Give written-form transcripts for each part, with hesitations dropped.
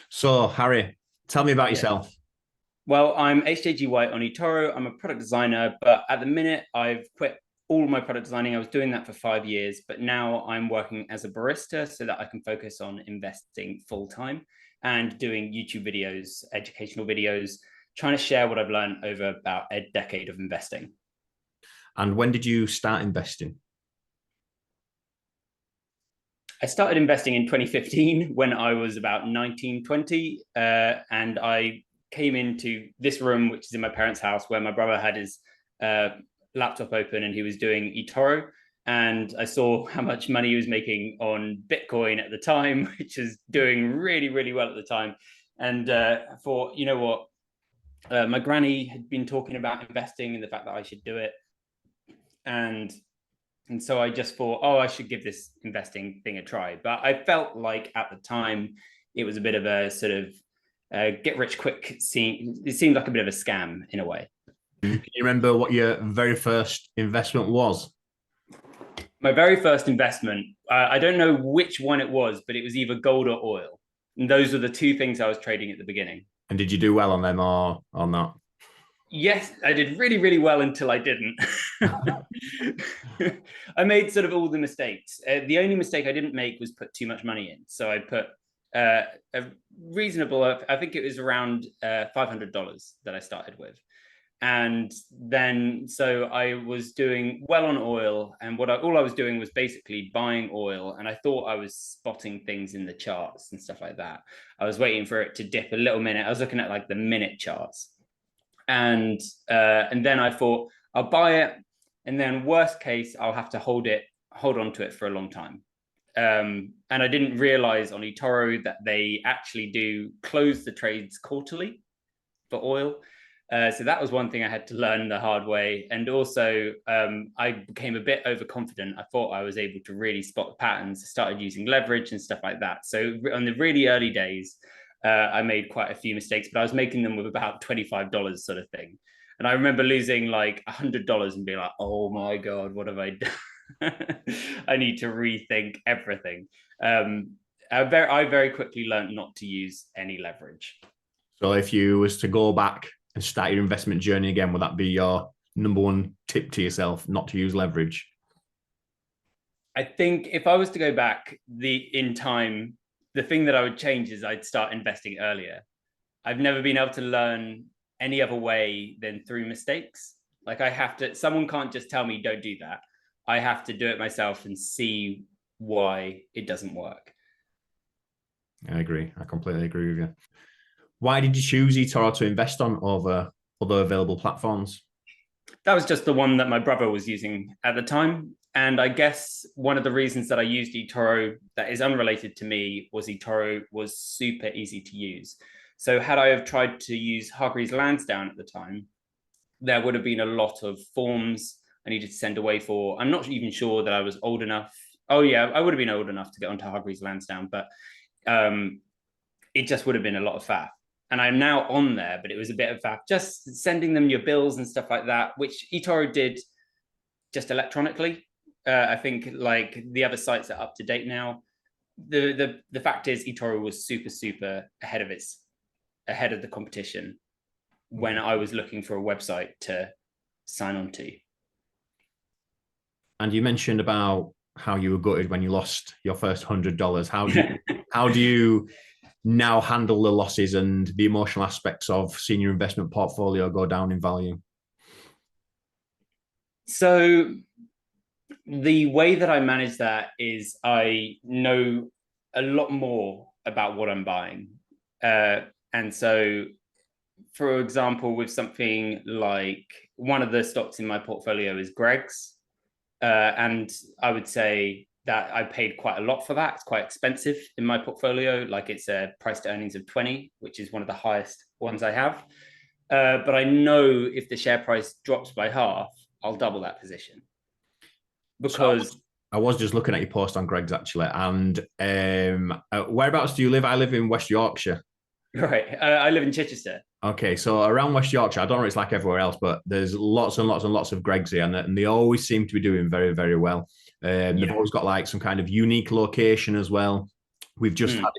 So, Harry, tell me about Yeah. yourself. Well, I'm HJGWhite on eToro. I'm a product designer, but at the minute, I've quit all my product designing. I was doing that for 5 years, but now I'm working as a barista so that I can focus on investing full time and doing YouTube videos, educational videos, trying to share what I've learned over about a decade of investing. And when did you start investing? I started investing in 2015 when I was about 19, 20, and I came into this room, which is in my parents' house, where my brother had his uh, laptop open and he was doing eToro. And I saw how much money he was making on Bitcoin at the time, which was doing really, really well at the time. And for, you know what, my granny had been talking about investing and the fact that I should do it. And and so I just thought, oh, I should give this investing thing a try. But I felt like at the time it was a bit of a sort of get rich quick scene. It seemed like a bit of a scam in a way. Can you remember what your very first investment was? My very first investment, I don't know which one it was, but it was either gold or oil. And those were the two things I was trading at the beginning. And did you do well on them or not? Yes, I did really, really well until I didn't. I made sort of all the mistakes. The only mistake I didn't make was put too much money in. So I put a reasonable, I think it was around $500 that I started with. And then, so I was doing well on oil. And all I was doing was basically buying oil. And I thought I was spotting things in the charts and stuff like that. I was waiting for it to dip a little minute. I was looking at like the minute charts and then I thought I'll buy it, and then worst case I'll have to hold on to it for a long time. And I didn't realize on eToro that they actually do close the trades quarterly for oil. So that was one thing I had to learn the hard way. And also, I became a bit overconfident. I thought I was able to really spot the patterns. I started using leverage and stuff like that. So on the really early days, I made quite a few mistakes, but I was making them with about $25 sort of thing. And I remember losing like $100 and being like, oh my God, what have I done? I need to rethink everything. I very quickly learned not to use any leverage. So, if you was to go back and start your investment journey again, would that be your number one tip to yourself, not to use leverage? I think if I was to go back in time, the thing that I would change is I'd start investing earlier. I've never been able to learn any other way than through mistakes. Like I have to, someone can't just tell me don't do that. I have to do it myself and see why it doesn't work. I agree. I completely agree with you. Why did you choose eToro to invest on over other available platforms? That was just the one that my brother was using at the time. And I guess one of the reasons that I used eToro that is unrelated to me was eToro was super easy to use. So had I have tried to use Hargreaves Lansdown at the time, there would have been a lot of forms I needed to send away for. I'm not even sure that I was old enough. Oh yeah, I would have been old enough to get onto Hargreaves Lansdown, but um, it just would have been a lot of faff. And I'm now on there, but it was a bit of faff. Just sending them your bills and stuff like that, which eToro did just electronically. I think like the other sites are up to date now. The fact is eToro was super ahead of the competition when I was looking for a website to sign on to. And you mentioned about how you were gutted when you lost your first $100. How do you now handle the losses and the emotional aspects of seeing your investment portfolio go down in value? So the way that I manage that is I know a lot more about what I'm buying. And so, for example, with something like one of the stocks in my portfolio is Greg's. And I would say that I paid quite a lot for that. It's quite expensive in my portfolio. Like it's a price to earnings of 20, which is one of the highest ones I have. But I know if the share price drops by half, I'll double that position So I because was, I was just looking at your post on Greg's actually, and whereabouts do you live? I live in West Yorkshire. right, I live in Chichester. Okay, so around West Yorkshire, I don't know what it's like everywhere else, but there's lots and lots and lots of Greg's here, and they always seem to be doing very, very well. They've Yeah, always got like some kind of unique location as well. We've just had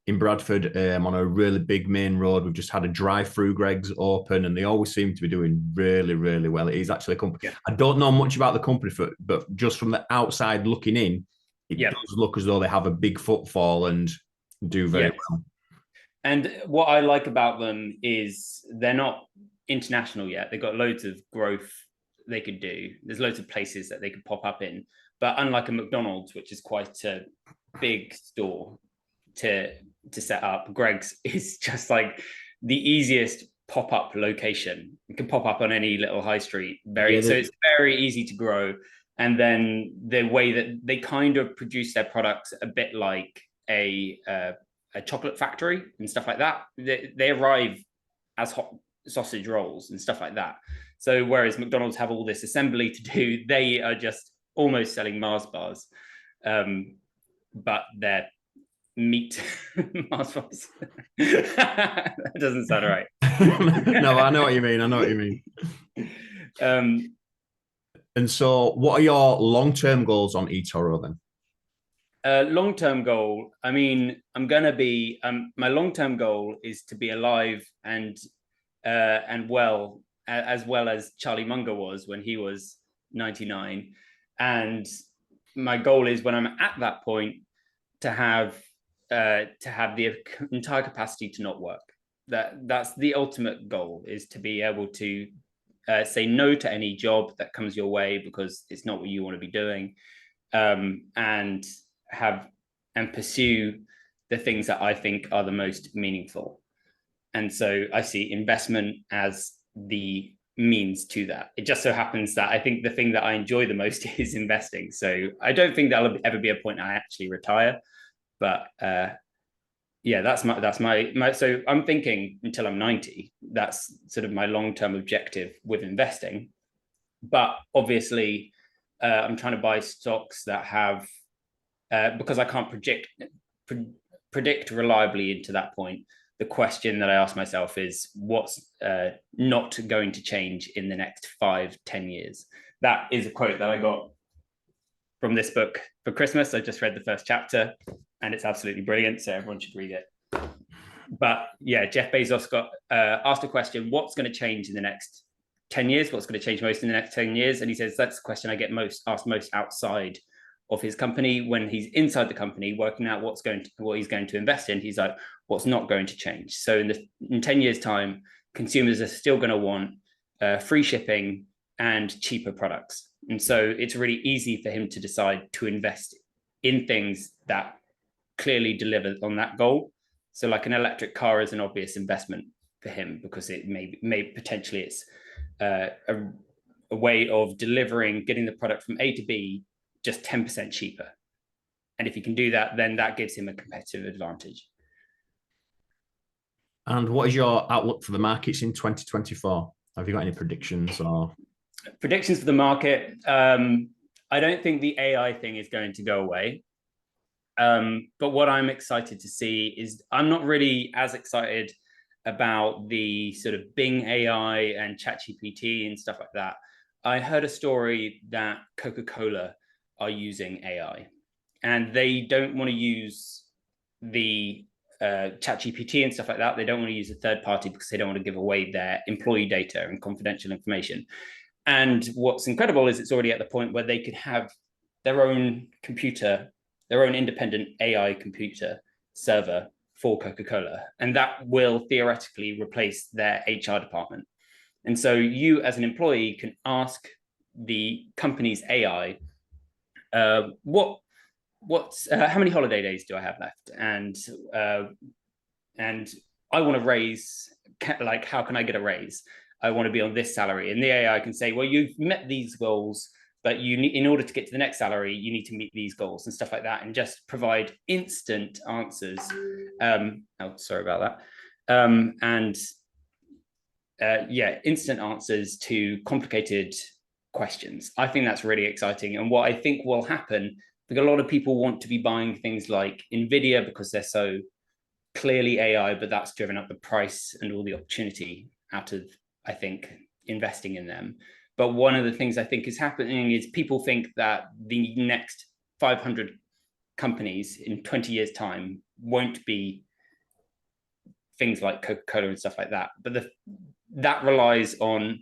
in Bradford on a really big main road. We've just had a drive-through Greg's open, and they always seem to be doing really, really well. It is actually a company. Yeah. I don't know much about the company, but just from the outside looking in, it Yeah. does look as though they have a big footfall and do very well. And what I like about them is they're not international yet. They've got loads of growth they could do. There's loads of places that they could pop up in. But unlike a McDonald's, which is quite a big store to set up, Greg's is just like the easiest pop-up location. It can pop up on any little high street. So it's very easy to grow. And then the way that they kind of produce their products a bit like a chocolate factory and stuff like that. They arrive as hot sausage rolls and stuff like that. So whereas McDonald's have all this assembly to do, they are just almost selling Mars bars, but they're meat Mars bars. That doesn't sound right. No, I know what you mean. And so what are your long-term goals on eToro then? Long-term goal, I mean, I'm going to be, my long-term goal is to be alive and well as Charlie Munger was when he was 99. And my goal is when I'm at that point to have the entire capacity to not work. That's the ultimate goal, is to be able to say no to any job that comes your way because it's not what you want to be doing, and pursue the things that I think are the most meaningful. And so I see investment as the means to that. It just so happens that I think the thing that I enjoy the most is investing. So I don't think that'll ever be a point I actually retire. But yeah, that's my. So I'm thinking until I'm 90. That's sort of my long-term objective with investing. But obviously, I'm trying to buy stocks that have, because I can't predict reliably into that point. The question that I ask myself is, what's not going to change in the next 5-10 years? That is a quote that I got from this book for Christmas. I just read the first chapter and it's absolutely brilliant. So everyone should read it. But yeah, Jeff Bezos got asked a question, what's going to change in the next 10 years? What's going to change most in the next 10 years? And he says, that's the question I get asked most outside of his company. When he's inside the company working out what he's going to invest in, he's like, what's not going to change? So in 10 years time, consumers are still going to want free shipping and cheaper products. And so it's really easy for him to decide to invest in things that clearly deliver on that goal. So like an electric car is an obvious investment for him because it may potentially it's a way of getting the product from A to B just 10% cheaper. And if he can do that, then that gives him a competitive advantage. And what is your outlook for the markets in 2024? Have you got any predictions or? Predictions for the market? I don't think the AI thing is going to go away. But what I'm excited to see is, I'm not really as excited about the sort of Bing AI and ChatGPT and stuff like that. I heard a story that Coca Cola are using AI and they don't want to use the ChatGPT and stuff like that. They don't want to use a third party because they don't want to give away their employee data and confidential information. And what's incredible is it's already at the point where they could have their own computer, their own independent AI computer server for Coca-Cola. And that will theoretically replace their HR department. And so you as an employee can ask the company's AI, how many holiday days do I have left? And I want to raise, how can I get a raise? I want to be on this salary. And the AI can say, well, you've met these goals, but in order to get to the next salary, you need to meet these goals and stuff like that, and just provide instant answers. Sorry about that. Instant answers to complicated questions. I think that's really exciting. And what I think will happen, because a lot of people want to be buying things like NVIDIA because they're so clearly AI, but that's driven up the price and all the opportunity out of, I think, investing in them. But one of the things I think is happening is people think that the next 500 companies in 20 years' time won't be things like Coca Cola and stuff like that. But that relies on,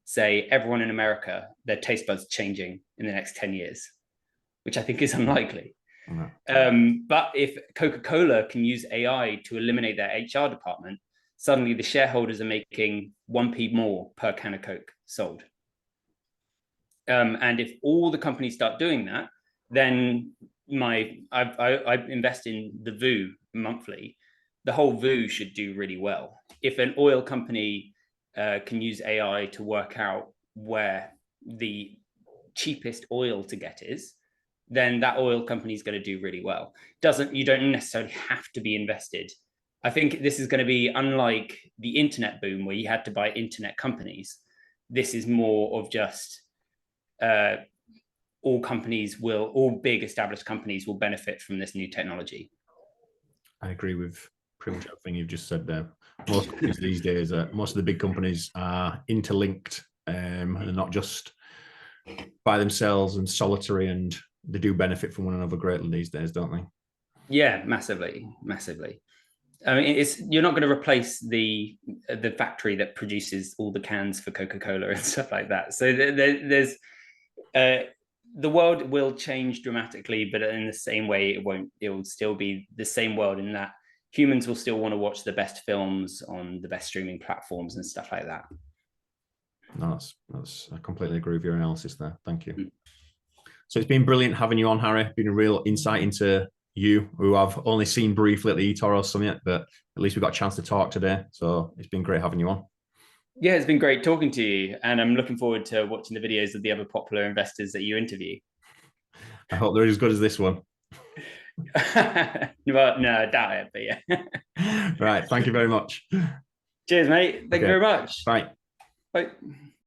say, everyone in America, their taste buds changing in the next 10 years, which I think is unlikely. But if Coca Cola can use AI to eliminate their HR department, suddenly the shareholders are making 1p more per can of Coke sold. And if all the companies start doing that, then I invest in the VOO monthly. The whole VOO should do really well. If an oil company can use AI to work out where the cheapest oil to get is, then that oil company is going to do really well. You don't necessarily have to be invested. I think this is going to be unlike the internet boom where you had to buy internet companies. This is more of just all big established companies will benefit from this new technology. I agree with pretty much everything you've just said there. Most companies these days, most of the big companies are interlinked and not just by themselves and solitary, and they do benefit from one another greatly these days, don't they? Yeah, massively. I mean, you're not going to replace the factory that produces all the cans for Coca Cola and stuff like that. So there's the world will change dramatically, but in the same way, it will still be the same world in that humans will still want to watch the best films on the best streaming platforms and stuff like that. No, I completely agree with your analysis there. Thank you. So it's been brilliant having you on, Harry. Been a real insight into you, who I've only seen briefly at the eToro Summit, but at least we got a chance to talk today. So it's been great having you on. Yeah, it's been great talking to you. And I'm looking forward to watching the videos of the other popular investors that you interview. I hope they're as good as this one. Well, no, I doubt it, but yeah. Right. Thank you very much. Cheers, mate. Thank you very much. Bye. Bye.